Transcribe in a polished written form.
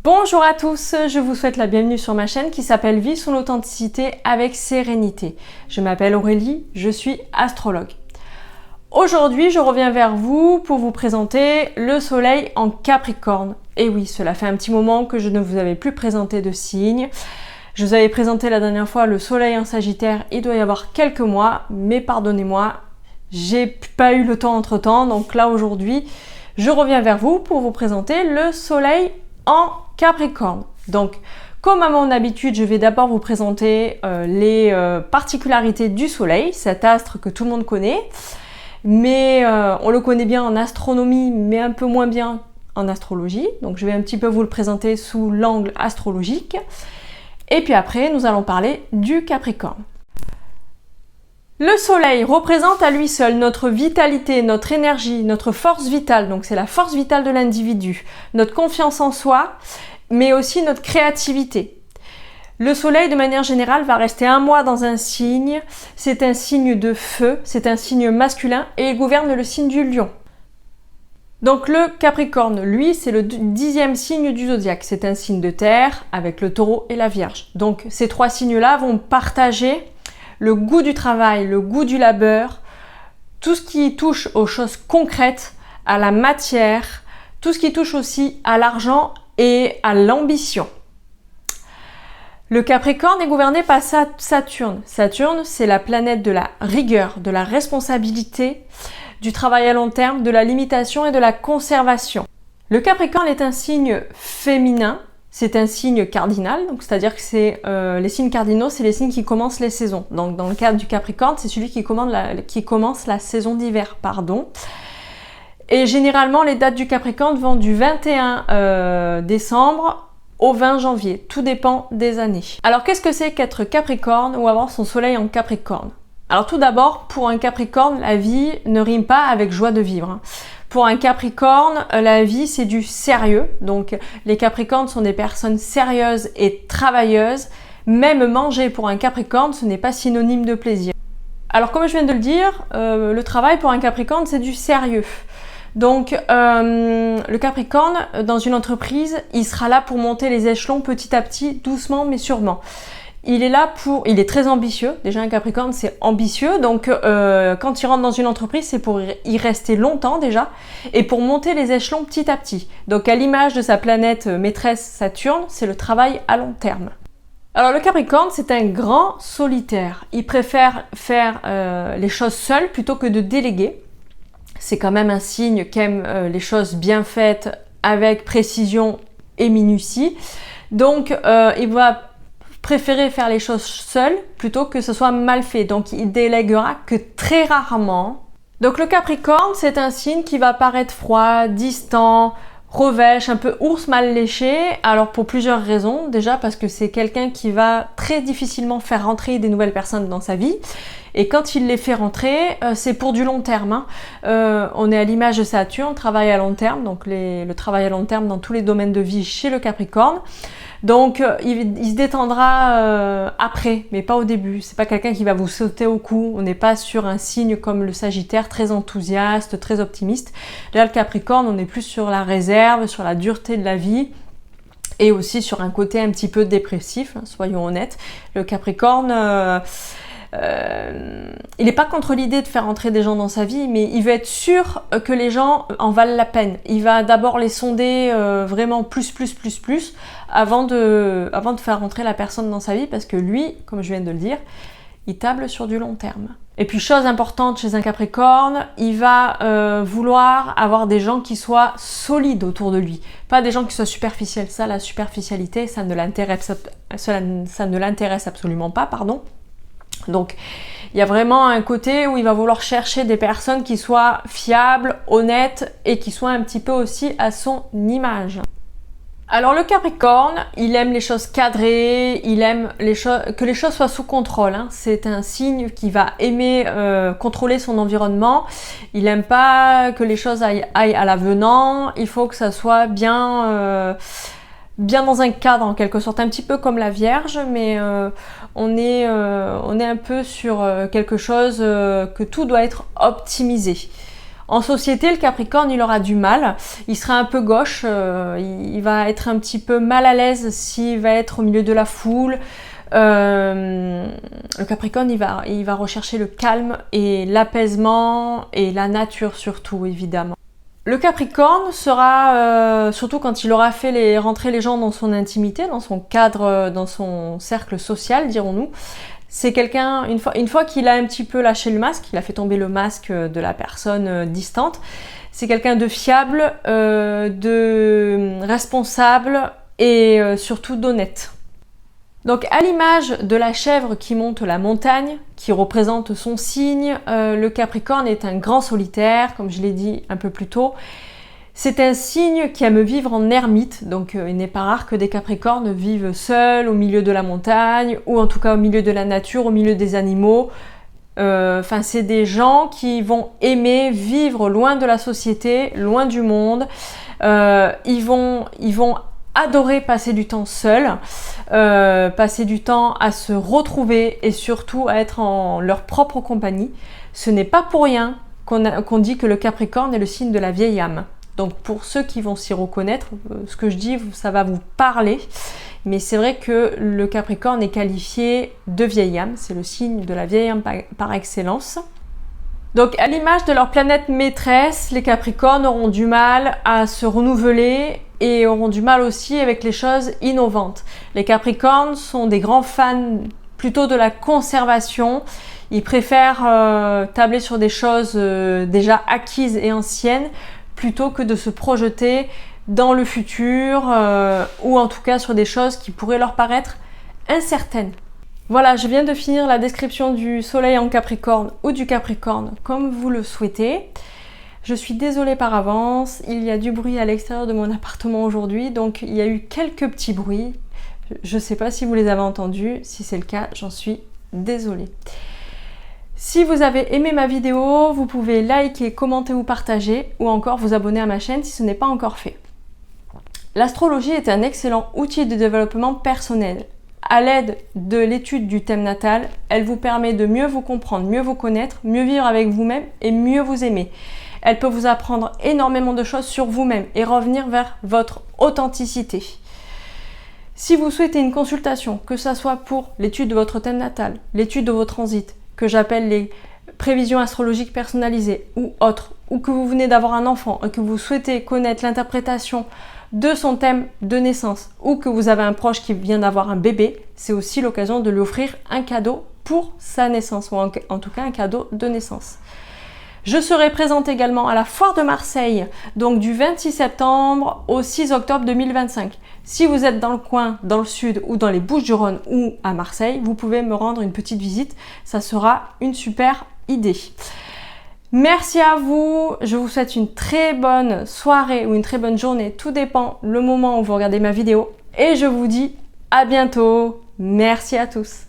Bonjour à tous, je vous souhaite la bienvenue sur ma chaîne qui s'appelle Vie son authenticité avec sérénité. Je m'appelle Aurélie, je suis astrologue. Aujourd'hui, je reviens vers vous pour vous présenter le soleil en Capricorne. Et oui, cela fait un petit moment que je ne vous avais plus présenté de signe. Je vous avais présenté la dernière fois le soleil en Sagittaire, il doit y avoir quelques mois, mais pardonnez-moi, j'ai pas eu le temps entre-temps, donc là aujourd'hui, je reviens vers vous pour vous présenter le soleil en Capricorne. Donc, comme à mon habitude, je vais d'abord vous présenter les particularités du soleil, cet astre que tout le monde connaît, mais on le connaît bien en astronomie, mais un peu moins bien en astrologie. Donc, je vais un petit peu vous le présenter sous l'angle astrologique. Et puis après, nous allons parler du Capricorne. Le soleil représente à lui seul notre vitalité, notre énergie, notre force vitale, donc c'est la force vitale de l'individu, notre confiance en soi, mais aussi notre créativité. Le soleil, de manière générale, va rester un mois dans un signe, c'est un signe de feu, c'est un signe masculin et il gouverne le signe du lion. Donc le Capricorne, lui, c'est le 10e signe du zodiaque, c'est un signe de terre avec le taureau et la vierge. Donc ces trois signes-là vont partager le goût du travail, le goût du labeur, tout ce qui touche aux choses concrètes, à la matière, tout ce qui touche aussi à l'argent et à l'ambition. Le Capricorne est gouverné par Saturne. Saturne, c'est la planète de la rigueur, de la responsabilité, du travail à long terme, de la limitation et de la conservation. Le Capricorne est un signe féminin. C'est un signe cardinal, donc c'est-à-dire que c'est les signes cardinaux, c'est les signes qui commencent les saisons. Donc dans le cadre du Capricorne, c'est celui qui commence la saison d'hiver, pardon. Et généralement, les dates du Capricorne vont du 21 décembre au 20 janvier. Tout dépend des années. Alors qu'est-ce que c'est qu'être Capricorne ou avoir son soleil en Capricorne? Alors tout d'abord, pour un Capricorne, la vie ne rime pas avec joie de vivre. Pour un Capricorne, la vie, c'est du sérieux. Donc, les Capricornes sont des personnes sérieuses et travailleuses. Même manger pour un Capricorne, ce n'est pas synonyme de plaisir. Alors, comme je viens de le dire, le travail pour un Capricorne, c'est du sérieux. Donc, le Capricorne, dans une entreprise, il sera là pour monter les échelons petit à petit, doucement mais sûrement. Il est très ambitieux. Déjà, un Capricorne, c'est ambitieux. Donc, quand il rentre dans une entreprise, c'est pour y rester longtemps déjà et pour monter les échelons petit à petit. Donc, à l'image de sa planète maîtresse Saturne, c'est le travail à long terme. Alors, le Capricorne, c'est un grand solitaire. Il préfère faire les choses seul plutôt que de déléguer. C'est quand même un signe qui aime les choses bien faites avec précision et minutie. Donc, il va préférer faire les choses seul plutôt que ce soit mal fait. Donc, il déléguera que très rarement. Donc, le Capricorne, c'est un signe qui va paraître froid, distant, revêche, un peu ours mal léché. Alors, pour plusieurs raisons. Déjà, parce que c'est quelqu'un qui va très difficilement faire rentrer des nouvelles personnes dans sa vie. Et quand il les fait rentrer, c'est pour du long terme. On est à l'image de Saturne, travail à long terme. Donc, le travail à long terme dans tous les domaines de vie chez le Capricorne. Donc, il se détendra après, mais pas au début. C'est pas quelqu'un qui va vous sauter au cou. On n'est pas sur un signe comme le Sagittaire, très enthousiaste, très optimiste. Là, le Capricorne, on est plus sur la réserve, sur la dureté de la vie et aussi sur un côté un petit peu dépressif, soyons honnêtes. Le Capricorne, il n'est pas contre l'idée de faire entrer des gens dans sa vie, mais il veut être sûr que les gens en valent la peine. Il va d'abord les sonder vraiment plus avant de faire rentrer la personne dans sa vie, parce que lui, comme je viens de le dire, il table sur du long terme. Et puis, chose importante chez un Capricorne, il va vouloir avoir des gens qui soient solides autour de lui, pas des gens qui soient superficiels. Ça, la superficialité, ça ne l'intéresse absolument pas, pardon. Donc, il y a vraiment un côté où il va vouloir chercher des personnes qui soient fiables, honnêtes et qui soient un petit peu aussi à son image. Alors le Capricorne, il aime les choses cadrées, il aime que les choses soient sous contrôle. C'est un signe qui va aimer contrôler son environnement. Il n'aime pas que les choses aillent à l'avenant. Il faut que ça soit bien dans un cadre en quelque sorte, un petit peu comme la Vierge, mais on est un peu sur quelque chose que tout doit être optimisé. En société, le Capricorne, il aura du mal. Il sera un peu gauche, il va être un petit peu mal à l'aise s'il va être au milieu de la foule. Le Capricorne, il va rechercher le calme et l'apaisement et la nature surtout, évidemment. Le Capricorne sera, surtout quand il aura fait rentrer les gens dans son intimité, dans son cadre, dans son cercle social, dirons-nous. C'est quelqu'un, une fois qu'il a un petit peu lâché le masque, il a fait tomber le masque de la personne distante, c'est quelqu'un de fiable, de responsable et surtout d'honnête. Donc à l'image de la chèvre qui monte la montagne, qui représente son signe, le Capricorne est un grand solitaire, comme je l'ai dit un peu plus tôt. C'est un signe qui aime vivre en ermite, donc il n'est pas rare que des Capricornes vivent seuls au milieu de la montagne, ou en tout cas au milieu de la nature, au milieu des animaux. Enfin, c'est des gens qui vont aimer vivre loin de la société, loin du monde. Ils vont adorer passer du temps seuls, passer du temps à se retrouver et surtout à être en leur propre compagnie. Ce n'est pas pour rien qu'on dit que le Capricorne est le signe de la vieille âme. Donc pour ceux qui vont s'y reconnaître, ce que je dis, ça va vous parler. Mais c'est vrai que le Capricorne est qualifié de vieille âme, c'est le signe de la vieille âme par excellence. Donc à l'image de leur planète maîtresse, les Capricornes auront du mal à se renouveler et auront du mal aussi avec les choses innovantes. Les Capricornes sont des grands fans plutôt de la conservation. Ils préfèrent tabler sur des choses déjà acquises et anciennes plutôt que de se projeter dans le futur ou en tout cas sur des choses qui pourraient leur paraître incertaines. Voilà, je viens de finir la description du soleil en Capricorne ou du Capricorne comme vous le souhaitez. Je suis désolée par avance, il y a du bruit à l'extérieur de mon appartement aujourd'hui, donc il y a eu quelques petits bruits. Je ne sais pas si vous les avez entendus, si c'est le cas, j'en suis désolée. Si vous avez aimé ma vidéo, vous pouvez liker, commenter ou partager, ou encore vous abonner à ma chaîne si ce n'est pas encore fait. L'astrologie est un excellent outil de développement personnel. À l'aide de l'étude du thème natal, elle vous permet de mieux vous comprendre, mieux vous connaître, mieux vivre avec vous-même et mieux vous aimer. Elle peut vous apprendre énormément de choses sur vous-même et revenir vers votre authenticité. Si vous souhaitez une consultation, que ce soit pour l'étude de votre thème natal, l'étude de vos transits, que j'appelle les prévisions astrologiques personnalisées ou autres, ou que vous venez d'avoir un enfant et que vous souhaitez connaître l'interprétation de son thème de naissance ou que vous avez un proche qui vient d'avoir un bébé, c'est aussi l'occasion de lui offrir un cadeau pour sa naissance ou en tout cas un cadeau de naissance. Je serai présente également à la Foire de Marseille, donc du 26 septembre au 6 octobre 2025. Si vous êtes dans le coin, dans le sud ou dans les Bouches-du-Rhône ou à Marseille, vous pouvez me rendre une petite visite, ça sera une super idée. Merci à vous, je vous souhaite une très bonne soirée ou une très bonne journée, tout dépend le moment où vous regardez ma vidéo. Et je vous dis à bientôt, merci à tous.